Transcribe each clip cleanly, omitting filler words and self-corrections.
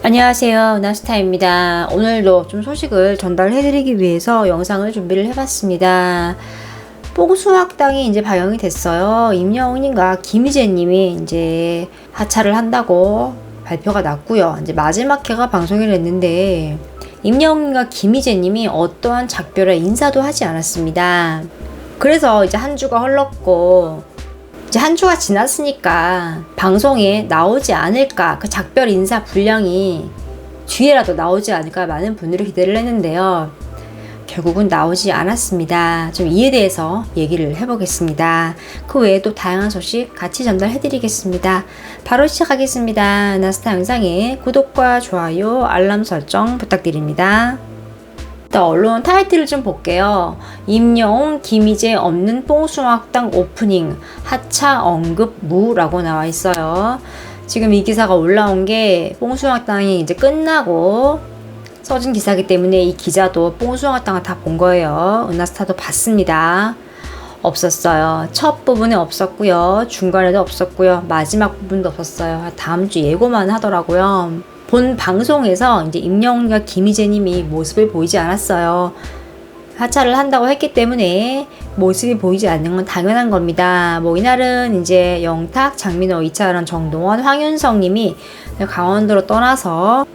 안녕하세요, 나스타입니다. 오늘도 좀 소식을 전달해드리기 위해서 영상을 준비를 해봤습니다. 뽕수학당이 이제 방영이 됐어요. 임영웅님과 김희재님이 이제 하차를 한다고 발표가 났고요. 이제 마지막 회가 방송이 됐는데 임영웅님과 김희재님이 어떠한 작별의 인사도 하지 않았습니다. 그래서 이제 한 주가 흘렀고 이제 한 주가 지났으니까 방송에 나오지 않을까, 그 작별 인사 분량이 뒤에라도 나오지 않을까 많은 분들이 기대를 했는데요. 결국은 나오지 않았습니다. 좀 이에 대해서 얘기를 해보겠습니다. 그 외에도 다양한 소식 같이 전달해드리겠습니다. 바로 시작하겠습니다. 나스타 영상에 구독과 좋아요, 알람 설정 부탁드립니다. 언론 타이틀을 좀 볼게요. 임영웅, 김희재 없는 뽕수학당 오프닝 하차 언급 무라고 나와 있어요. 지금 이 기사가 올라온 게 뽕수학당이 이제 끝나고 써진 기사이기 때문에 이 기자도 뽕수학당을 다 본 거예요. 은하스타도 봤습니다. 없었어요. 첫 부분에 없었고요. 중간에도 없었고요. 마지막 부분도 없었어요. 다음 주 예고만 하더라고요. 본 방송에서 이제 임영웅과 김희재님이 모습을 보이지 않았어요. 하차를 한다고 했기 때문에 모습이 보이지 않는 건 당연한 겁니다. 이날은 이제 영탁, 장민호, 이차원, 정동원, 황윤성님이 강원도로 떠나서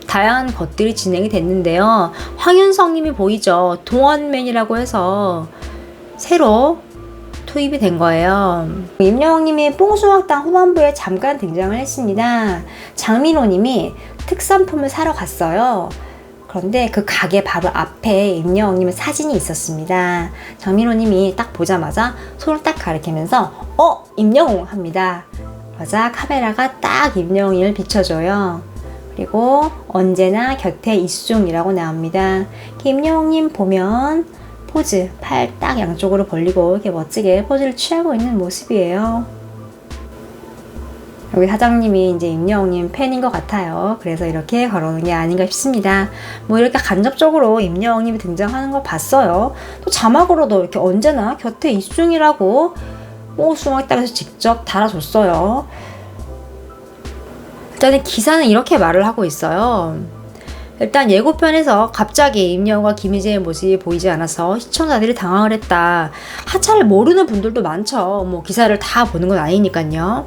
다양한 것들이 진행이 됐는데요. 황윤성님이 보이죠. 동원맨이라고 해서 새로 투입이 된 거예요. 임영웅님이 뽕수학당 후반부에 잠깐 등장을 했습니다. 장민호님이 특산품을 사러 갔어요. 그런데 그 가게 바로 앞에 임영웅님의 사진이 있었습니다. 장민호님이 딱 보자마자 손을 딱 가리키면서 임영웅 합니다. 그러자 카메라가 딱 임영웅을 비춰줘요. 그리고 언제나 곁에 있음이라고 나옵니다. 임영웅님 보면 포즈, 팔 딱 양쪽으로 벌리고 이렇게 멋지게 포즈를 취하고 있는 모습이에요. 여기 사장님이 이제 임영웅님 팬인 것 같아요. 그래서 이렇게 걸어놓은 게 아닌가 싶습니다. 이렇게 간접적으로 임영웅님이 등장하는 걸 봤어요. 또 자막으로도 이렇게 언제나 곁에 있음이라고 뽕수학당에서 직접 달아줬어요. 일단은 기사는 이렇게 말을 하고 있어요. 일단 예고편에서 갑자기 임영웅과 김희재의 모습이 보이지 않아서 시청자들이 당황을 했다. 하차를 모르는 분들도 많죠. 기사를 다 보는 건 아니니까요.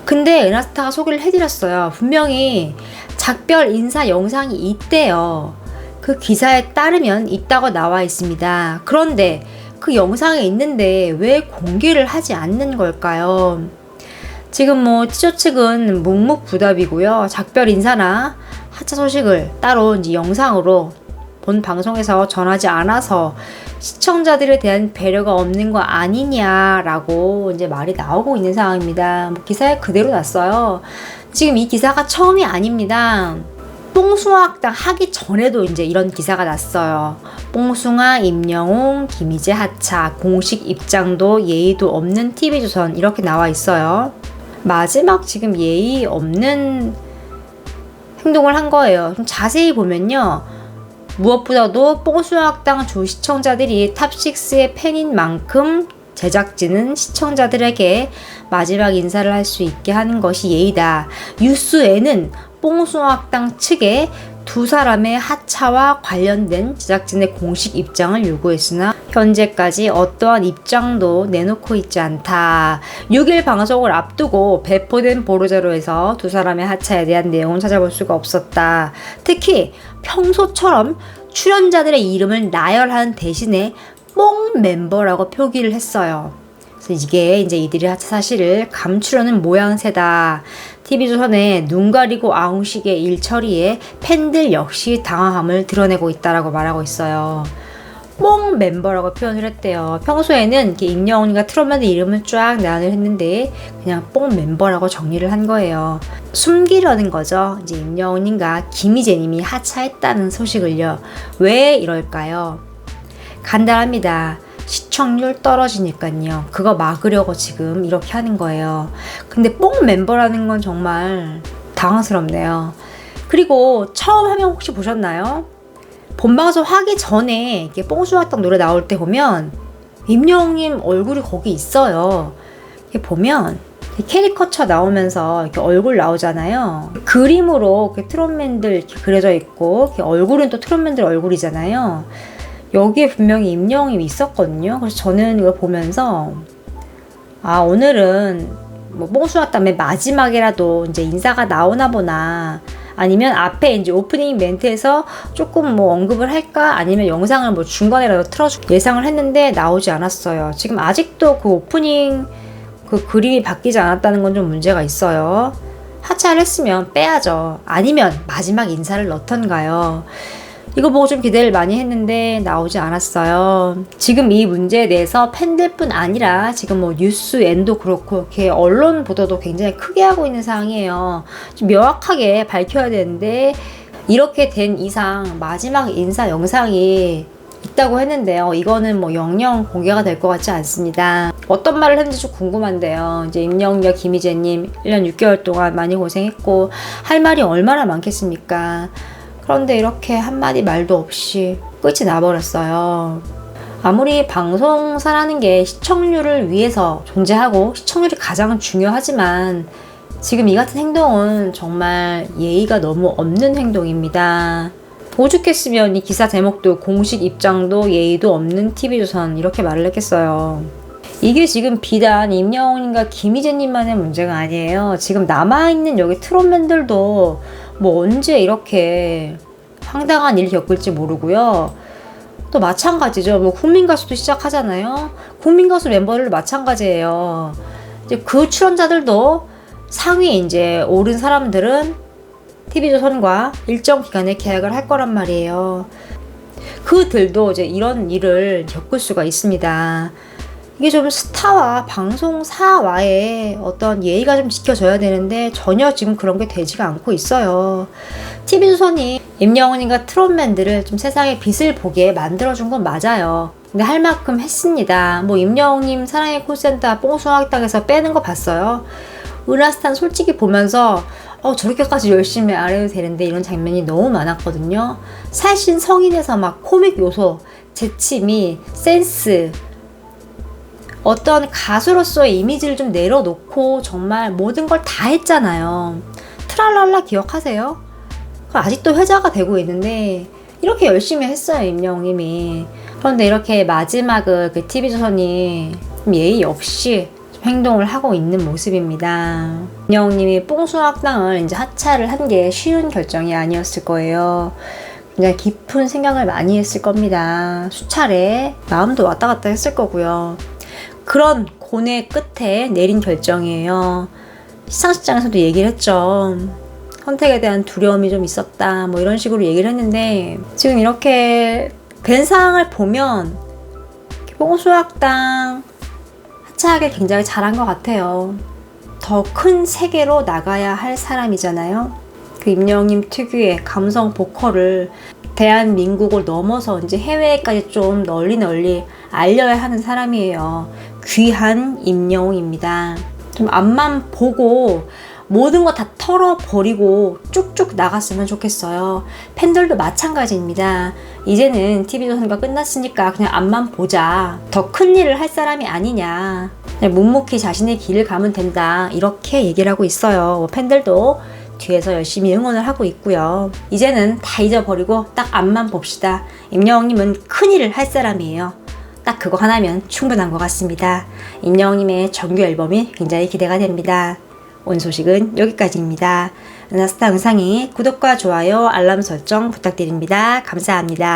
근데 은하스타가 소개를 해드렸어요. 분명히 작별 인사 영상이 있대요. 그 기사에 따르면 있다고 나와 있습니다. 그런데 그 영상에 있는데 왜 공개를 하지 않는 걸까요? 지금 티저 측은 묵묵부답이고요. 작별 인사나 하차 소식을 따로 이제 영상으로 본 방송에서 전하지 않아서 시청자들에 대한 배려가 없는 거 아니냐라고 이제 말이 나오고 있는 상황입니다. 기사에 그대로 났어요. 지금 이 기사가 처음이 아닙니다. 뽕숭아학당 하기 전에도 이제 이런 기사가 났어요. 뽕숭아, 임영웅, 김희재 하차, 공식 입장도 예의도 없는 TV조선 이렇게 나와 있어요. 마지막 지금 예의 없는 행동을 한 거예요. 좀 자세히 보면요. 무엇보다도 뽕수학당 주 시청자들이 탑6의 팬인 만큼 제작진은 시청자들에게 마지막 인사를 할 수 있게 하는 것이 예의다. 뉴스에는 뽕수학당 측에 두 사람의 하차와 관련된 제작진의 공식 입장을 요구했으나 현재까지 어떠한 입장도 내놓고 있지 않다. 6일 방송을 앞두고 배포된 보도자료에서 두 사람의 하차에 대한 내용을 찾아볼 수가 없었다. 특히 평소처럼 출연자들의 이름을 나열하는 대신에 뽕 멤버라고 표기를 했어요. 그래서 이게 이제 이들이 하차 사실을 감추려는 모양새다. TV조선의 눈 가리고 아웅식의 일처리에 팬들 역시 당황함을 드러내고 있다라고 말하고 있어요. 뽕 멤버라고 표현을 했대요. 평소에는 이렇게 임영웅이가 트롯맨의 이름을 쫙 나열을 했는데 그냥 뽕 멤버라고 정리를 한 거예요. 숨기려는 거죠. 이제 임영웅님과 김희재님이 하차했다는 소식을요. 왜 이럴까요? 간단합니다. 시청률 떨어지니까요. 그거 막으려고 지금 이렇게 하는 거예요. 근데 뽕 멤버라는 건 정말 당황스럽네요. 그리고 처음 화면 혹시 보셨나요? 본방송 하기 전에 이렇게 뽕수학당 노래 나올 때 보면 임영웅님 얼굴이 거기 있어요. 이렇게 보면 캐리커처 나오면서 이렇게 얼굴 나오잖아요. 그림으로 이렇게 트롯맨들 이렇게 그려져 있고, 이렇게 얼굴은 또 트롯맨들 얼굴이잖아요. 여기에 분명히 임영웅이 있었거든요. 그래서 저는 이걸 보면서, 아, 오늘은 뭐 뽕수학당 맨 마지막이라도 이제 인사가 나오나 보나, 아니면 앞에 이제 오프닝 멘트에서 조금 뭐 언급을 할까, 아니면 영상을 뭐 중간에라도 틀어줄까 예상을 했는데 나오지 않았어요. 지금 아직도 그 오프닝 그 그림이 바뀌지 않았다는 건 좀 문제가 있어요. 하차를 했으면 빼야죠. 아니면 마지막 인사를 넣던가요. 이거 보고 좀 기대를 많이 했는데 나오지 않았어요. 지금 이 문제에 대해서 팬들뿐 아니라 지금 뭐 뉴스엔도 그렇고 이렇게 언론 보도도 굉장히 크게 하고 있는 상황이에요. 좀 명확하게 밝혀야 되는데 이렇게 된 이상 마지막 인사 영상이 있다고 했는데요. 이거는 뭐 영영 공개가 될 것 같지 않습니다. 어떤 말을 했는지 좀 궁금한데요. 이제 임영웅과 김희재님 1년 6개월 동안 많이 고생했고 할 말이 얼마나 많겠습니까? 그런데 이렇게 한마디 말도 없이 끝이 나버렸어요. 아무리 방송사라는 게 시청률을 위해서 존재하고 시청률이 가장 중요하지만 지금 이 같은 행동은 정말 예의가 너무 없는 행동입니다. 오죽했으면 이 기사 제목도 공식 입장도 예의도 없는 TV조선 이렇게 말을 했겠어요. 이게 지금 비단 임영웅님과 김희재님만의 문제가 아니에요. 지금 남아있는 여기 트롯맨들도 뭐 언제 이렇게 황당한 일을 겪을지 모르고요. 또 마찬가지죠. 뭐 국민가수도 시작하잖아요. 국민가수 멤버들도 마찬가지예요. 이제 그 출연자들도 상위에 이제 오른 사람들은 TV조선과 일정 기간의 계약을 할 거란 말이에요. 그들도 이제 이런 일을 겪을 수가 있습니다. 이게 좀 스타와 방송사와의 어떤 예의가 좀 지켜져야 되는데 전혀 지금 그런 게 되지가 않고 있어요. TV조선이 임영웅님과 트롯맨들을 좀 세상의 빛을 보게 만들어준 건 맞아요. 근데 할 만큼 했습니다. 뭐 임영웅님 사랑의 콜센터 뽕숭아학당에서 빼는 거 봤어요. 은하스탄 솔직히 보면서 저렇게까지 열심히 안 해도 되는데 이런 장면이 너무 많았거든요. 사실 성인에서 막 코믹 요소, 재치미, 센스, 어떤 가수로서의 이미지를 좀 내려놓고 정말 모든 걸 다 했잖아요. 트랄랄라 기억하세요? 아직도 회자가 되고 있는데 이렇게 열심히 했어요, 임영웅님이. 그런데 이렇게 마지막을 그 TV조선이 예의 없이 행동을 하고 있는 모습입니다. 임영웅님이 뽕숭아학당을 이제 하차를 한 게 쉬운 결정이 아니었을 거예요. 굉장히 깊은 생각을 많이 했을 겁니다. 수차례 마음도 왔다 갔다 했을 거고요. 그런 고뇌 끝에 내린 결정이에요. 시상식장에서도 얘기를 했죠. 선택에 대한 두려움이 좀 있었다. 뭐 이런 식으로 얘기를 했는데 지금 이렇게 된 상황을 보면 뽕숭아학당 하차하길 굉장히 잘한 것 같아요. 더 큰 세계로 나가야 할 사람이잖아요. 그 임영웅님 특유의 감성 보컬을 대한민국을 넘어서 이제 해외까지 좀 널리 알려야 하는 사람이에요. 귀한 임영웅입니다. 좀 앞만 보고 모든 거 다 털어버리고 쭉쭉 나갔으면 좋겠어요. 팬들도 마찬가지입니다. 이제는 TV조선과 끝났으니까 그냥 앞만 보자. 더 큰 일을 할 사람이 아니냐. 그냥 묵묵히 자신의 길을 가면 된다. 이렇게 얘기를 하고 있어요. 팬들도 뒤에서 열심히 응원을 하고 있고요. 이제는 다 잊어버리고 딱 앞만 봅시다. 임영웅님은 큰 일을 할 사람이에요. 딱 그거 하나면 충분한 것 같습니다. 임영웅님의 정규 앨범이 굉장히 기대가 됩니다. 오늘 소식은 여기까지입니다. 은하스타 영상이 구독과 좋아요, 알람 설정 부탁드립니다. 감사합니다.